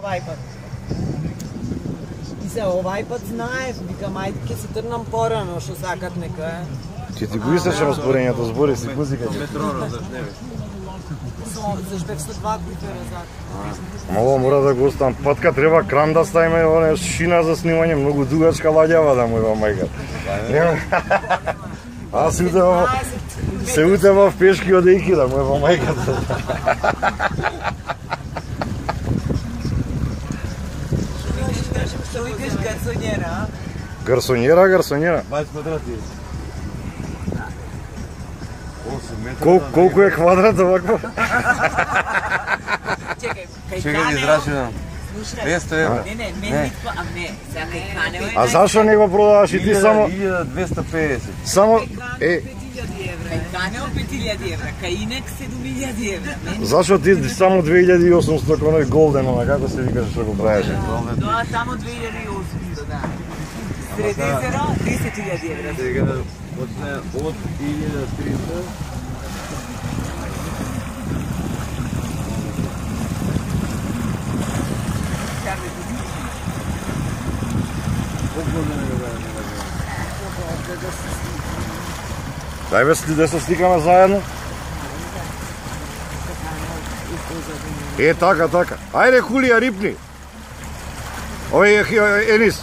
Овај пат. И се овај пат знаев, викам ајде ќе се тргнам порано, што сакат нека е. Ќе ти го истече распорењето, збори си музика. Метрона, заш не бе. Заш бев со два купера зад. Мало мора да го оставам. Патка треба кран да ставиме, оне шина за снимање, многу дугачка лаѓава да мојва мајка. Аз се утева в пешки од ејки да мојва мајката. Што викаш гарсонјера? Гарсонјера, гарсонјера. 20 квадрати. 8 метра. Колку е квадрат овакво? Чекај, Чекај израчунам. 200 евра. Не, мен виква, а не, сега кај Канео е... А зашо не го продаваш и ти само... 1250. Само... Кај Канео 5000 евра, кај Инек 7000 евра. Зашо ти само 2800 коној голден, ама како се викаш што го правеше? Тоа само 2800, да. Сред езеро 10.000 евра. Сега почне од 1300. Дај бе, да се сликаме заедно. Така. Ајде, Хулија, рипни. Овој е Енис.